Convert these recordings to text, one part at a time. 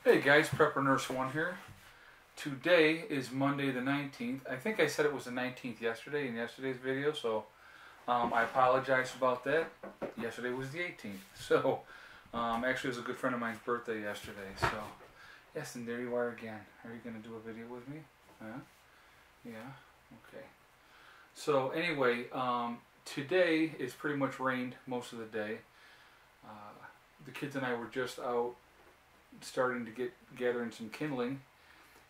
Hey guys, Prepper Nurse 1 here. Today is Monday the 19th. I think I said it was the 19th yesterday in yesterday's video, so I apologize about that. Yesterday was the 18th. So actually it was a good friend of mine's birthday yesterday. So yes, and there you are again. Are you going to do a video with me? Huh? Yeah? Okay. So anyway, today it's pretty much rained most of the day. The kids and I were just out starting to gathering some kindling,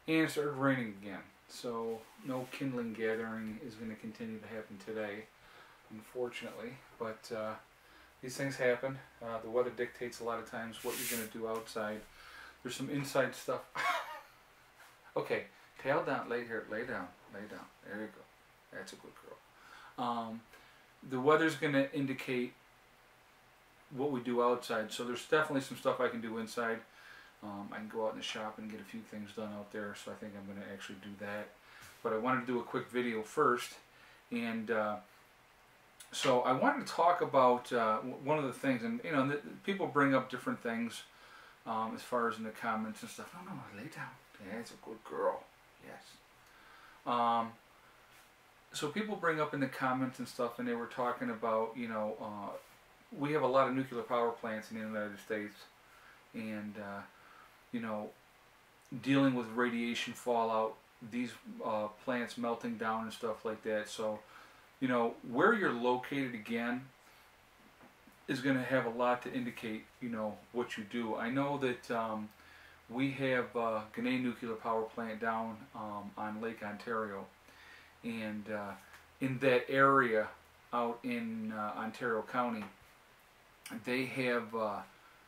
and it started raining again. So no kindling gathering is going to continue to happen today, unfortunately. But these things happen. The weather dictates a lot of times what you're going to do outside. There's some inside stuff. Okay, tail down, lay here, lay down, lay down. There you go. That's a good girl. The weather's going to indicate what we do outside. So there's definitely some stuff I can do inside. I can go out in the shop and get a few things done out there, so I think I'm going to actually do that. But I wanted to do a quick video first, and so I wanted to talk about one of the things, and you know, people bring up different things as far as in the comments and stuff. No, lay down. Yeah, it's a good girl. Yes. So people bring up in the comments and stuff, and they were talking about, you know, we have a lot of nuclear power plants in the United States, and you know, dealing with radiation fallout, these plants melting down and stuff like that. So, you know, where you're located again is going to have a lot to indicate, you know, what you do. I know that we have Gunay Nuclear Power Plant down on Lake Ontario, and in that area out in Ontario County, they have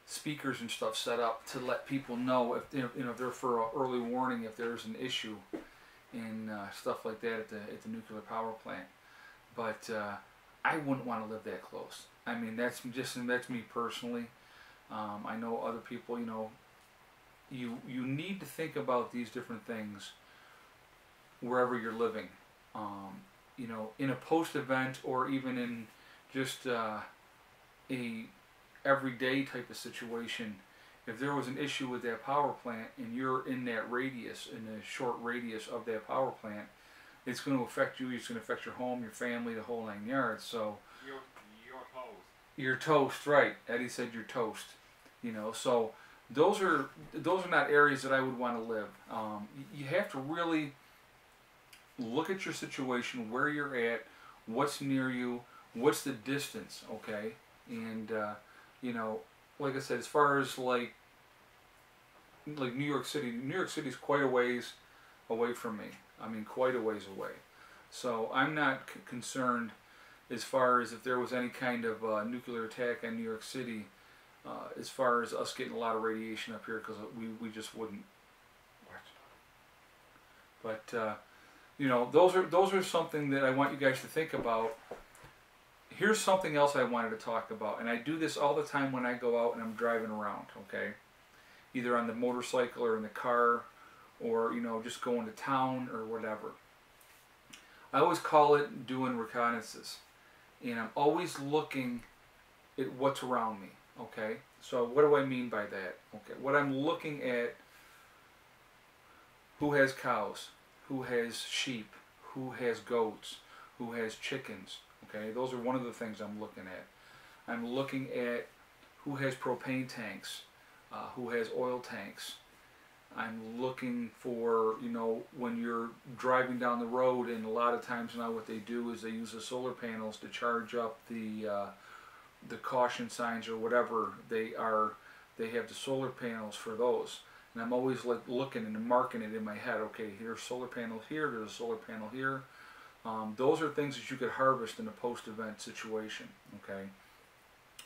speakers and stuff set up to let people know if if they're for early warning if there's an issue and stuff like that at the nuclear power plant. But I wouldn't want to live that close. I mean, that's me personally. I know other people. You know, you need to think about these different things wherever you're living. You know, in a post event or even in just a everyday type of situation, if there was an issue with that power plant and you're in that radius, in a short radius of that power plant, it's going to affect you. It's going to affect your home, your family, the whole 9 yards. So you're toast. You're toast, right? Eddie said you're toast. You know, so those are not areas that I would want to live. You have to really look at your situation, where you're at, what's near you, what's the distance, okay, and you know, like I said, as far as like New York City is quite a ways away from me. I mean, quite a ways away. So I'm not concerned as far as if there was any kind of nuclear attack on New York City, as far as us getting a lot of radiation up here, because we just wouldn't. But you know, those are something that I want you guys to think about. Here's something else I wanted to talk about, and I do this all the time when I go out and I'm driving around, okay? Either on the motorcycle or in the car, or, you know, just going to town or whatever. I always call it doing reconnaissance, and I'm always looking at what's around me, okay? So what do I mean by that? Okay, what I'm looking at, who has cows, who has sheep, who has goats, who has chickens. Okay, those are one of the things I'm looking at. I'm looking at who has propane tanks, who has oil tanks. I'm looking for, you know, when you're driving down the road, and a lot of times now what they do is they use the solar panels to charge up the caution signs or whatever they are. They have the solar panels for those. And I'm always like looking and marking it in my head. Okay, here's solar panel here, there's a solar panel here. Those are things that you could harvest in a post-event situation, okay?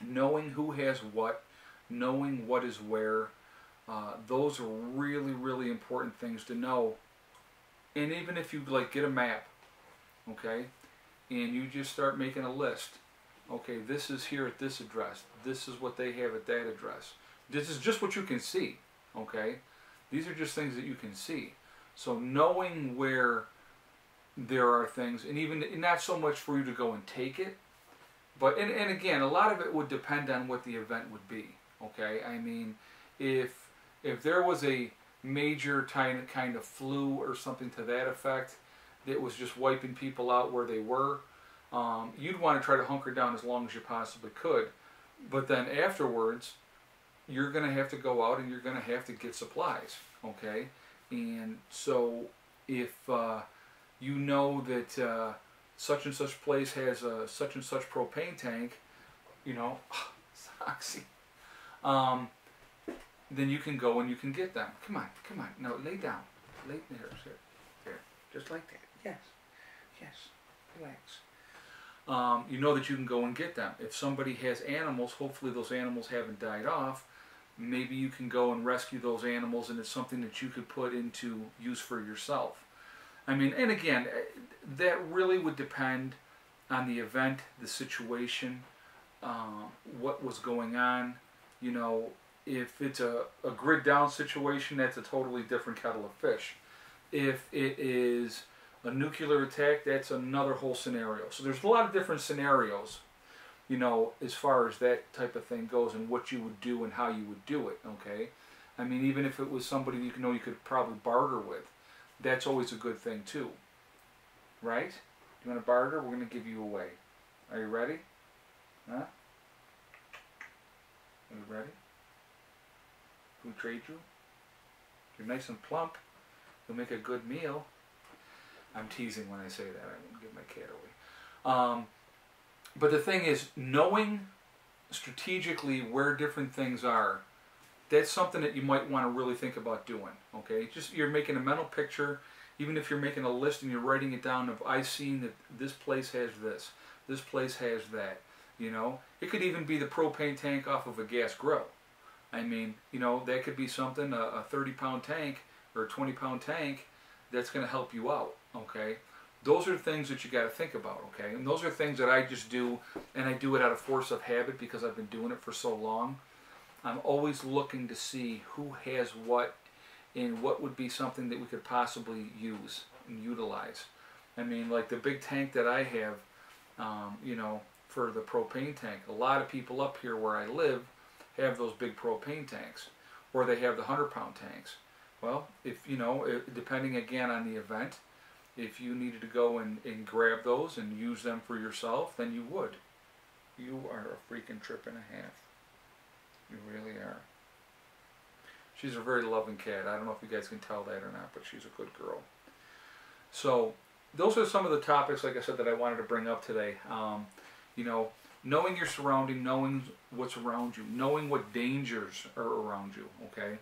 Knowing who has what, knowing what is where, those are really, really important things to know. And even if you like get a map, okay, and you just start making a list, okay, this is here at this address, this is what they have at that address. This is just what you can see, okay? These are just things that you can see. So knowing where there are things, and even not so much for you to go and take it, but and again, a lot of it would depend on what the event would be, okay? I mean, if if there was a major kind of flu or something to that effect that was just wiping people out where they were, you'd want to try to hunker down as long as you possibly could. But then afterwards, you're going to have to go out and you're going to have to get supplies, okay? And so if you know that such and such place has a such and such propane tank, you know, Soxy, then you can go and you can get them. Come on, no, lay down, lay there, just like that. Yes, relax. You know that you can go and get them. If somebody has animals, hopefully those animals haven't died off. Maybe you can go and rescue those animals, and it's something that you could put into use for yourself. I mean, and again, that really would depend on the event, the situation, what was going on. You know, if it's a grid down situation, that's a totally different kettle of fish. If it is a nuclear attack, that's another whole scenario. So there's a lot of different scenarios, you know, as far as that type of thing goes and what you would do and how you would do it, okay? I mean, even if it was somebody you know you could probably barter with, that's always a good thing too, right? You want to barter? We're going to give you away. Are you ready? Huh? Are you ready? Can we trade you? You're nice and plump. You'll make a good meal. I'm teasing when I say that. I won't give my cat away. But the thing is, knowing strategically where different things are, that's something that you might want to really think about doing. Okay, just you're making a mental picture. Even if you're making a list and you're writing it down of, I've seen that this place has this place has that. You know, it could even be the propane tank off of a gas grill. I mean, you know, that could be something, a 30-pound tank or a 20-pound tank that's going to help you out. Okay, those are things that you got to think about. Okay, and those are things that I just do, and I do it out of force of habit because I've been doing it for so long. I'm always looking to see who has what and what would be something that we could possibly use and utilize. I mean, like the big tank that I have, you know, for the propane tank. A lot of people up here where I live have those big propane tanks, or they have the 100-pound tanks. Well, if you know, depending again on the event, if you needed to go and grab those and use them for yourself, then you would. You are a freaking trip and a half. You really are. She's a very loving cat. I don't know if you guys can tell that or not, but she's a good girl. So those are some of the topics, like I said, that I wanted to bring up today. You know, knowing your surrounding, knowing what's around you, knowing what dangers are around you, okay?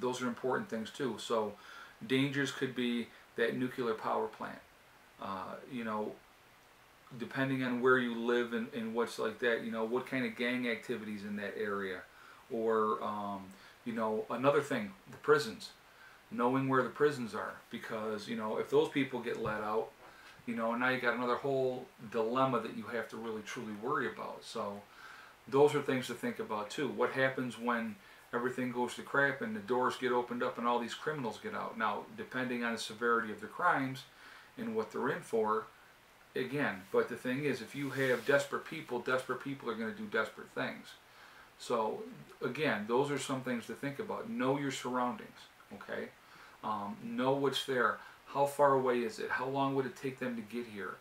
Those are important things too. So dangers could be that nuclear power plant. You know, depending on where you live and what's like that, you know, what kind of gang activities in that area. Or, you know, another thing, the prisons. Knowing where the prisons are. Because, you know, if those people get let out, you know, now you got another whole dilemma that you have to really truly worry about. So those are things to think about too. What happens when everything goes to crap and the doors get opened up and all these criminals get out? Now, depending on the severity of the crimes and what they're in for, again, but the thing is, if you have desperate people are going to do desperate things. So, again, those are some things to think about. Know your surroundings, okay? Know what's there. How far away is it? How long would it take them to get here?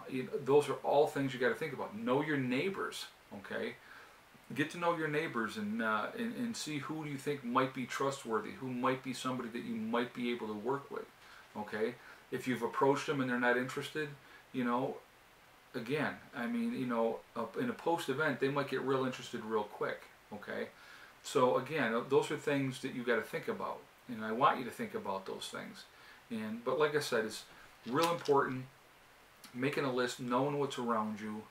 You know, those are all things you got to think about. Know your neighbors, okay? Get to know your neighbors and see who do you think might be trustworthy, who might be somebody that you might be able to work with, okay? If you've approached them and they're not interested, you know, again, I mean, you know, in a post-event, they might get real interested real quick, okay? So again, those are things that you got to think about, and I want you to think about those things. But like I said, it's real important, making a list, knowing what's around you,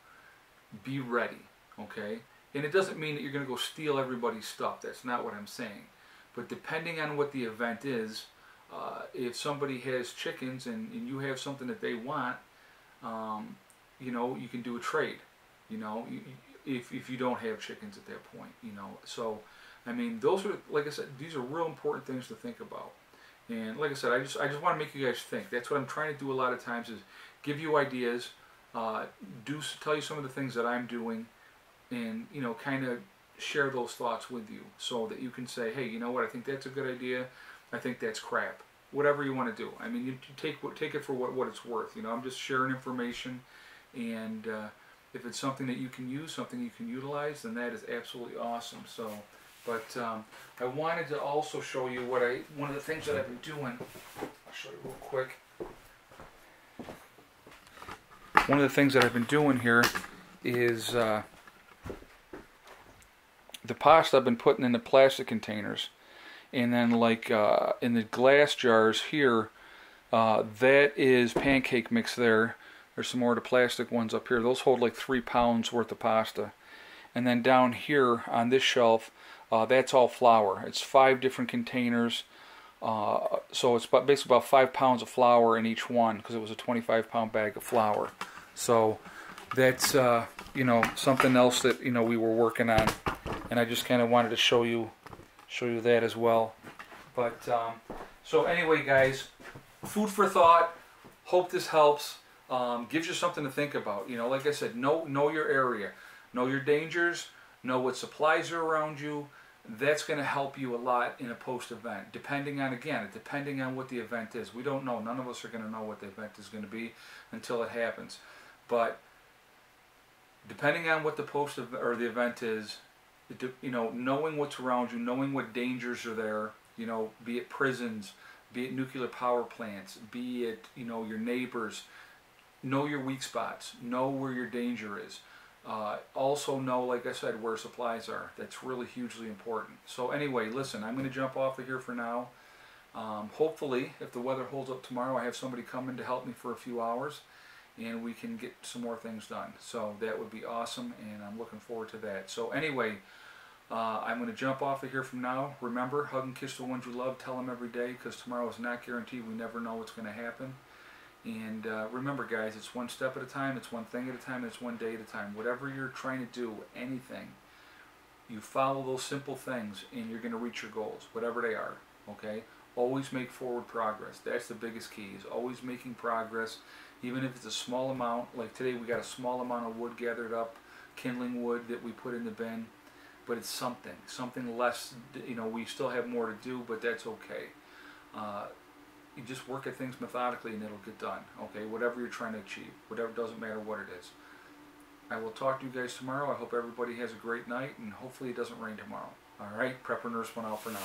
be ready, okay? And it doesn't mean that you're going to go steal everybody's stuff. That's not what I'm saying. But depending on what the event is, if somebody has chickens and you have something that they want, you know, you can do a trade, you know, if you don't have chickens at that point, you know. So, I mean, those are, like I said, these are real important things to think about. And like I said, I just want to make you guys think. That's what I'm trying to do a lot of times, is give you ideas, tell you some of the things that I'm doing, and, you know, kind of share those thoughts with you so that you can say, hey, you know what, I think that's a good idea, I think that's crap. Whatever you want to do. I mean, you take it for what it's worth. You know, I'm just sharing information, and if it's something that you can use, something you can utilize, then that is absolutely awesome. So, but I wanted to also show you one of the things that I've been doing. I'll show you real quick. One of the things that I've been doing here is the pasta I've been putting in the plastic containers. And then like in the glass jars here, that is pancake mix there. There's some more of the plastic ones up here. Those hold like 3 pounds worth of pasta. And then down here on this shelf, that's all flour. It's 5 different containers. So it's basically about 5 pounds of flour in each one, because it was a 25-pound bag of flour. So that's you know, something else that, you know, we were working on, and I just kind of wanted to show you that as well. But so anyway, guys, food for thought. Hope this helps. Gives you something to think about. You know, like I said, know your area, know your dangers, know what supplies are around you. That's going to help you a lot in a post-event, depending on what the event is. We don't know. None of us are going to know what the event is going to be until it happens. But depending on what the event is, you know, knowing what's around you, knowing what dangers are there, you know, be it prisons, be it nuclear power plants, be it, you know, your neighbors, know your weak spots, know where your danger is. Also know, like I said, where supplies are. That's really hugely important. So anyway, listen, I'm going to jump off of here for now. Hopefully, if the weather holds up tomorrow, I have somebody come in to help me for a few hours, and we can get some more things done. So that would be awesome, and I'm looking forward to that. So anyway, I'm going to jump off of here from now. Remember, hug and kiss the ones you love. Tell them every day, because tomorrow is not guaranteed. We never know what's going to happen. And remember, guys, it's one step at a time. It's one thing at a time. It's one day at a time. Whatever you're trying to do, anything, you follow those simple things, and you're going to reach your goals, whatever they are. Okay? Always make forward progress. That's the biggest key, is always making progress, even if it's a small amount. Like today, we got a small amount of wood gathered up, kindling wood that we put in the bin. But it's something less. You know, we still have more to do, but that's okay. You just work at things methodically, and it'll get done. Okay, whatever you're trying to achieve, whatever, doesn't matter what it is. I will talk to you guys tomorrow. I hope everybody has a great night, and hopefully it doesn't rain tomorrow. All right, Prepper Nurse 1 out for now.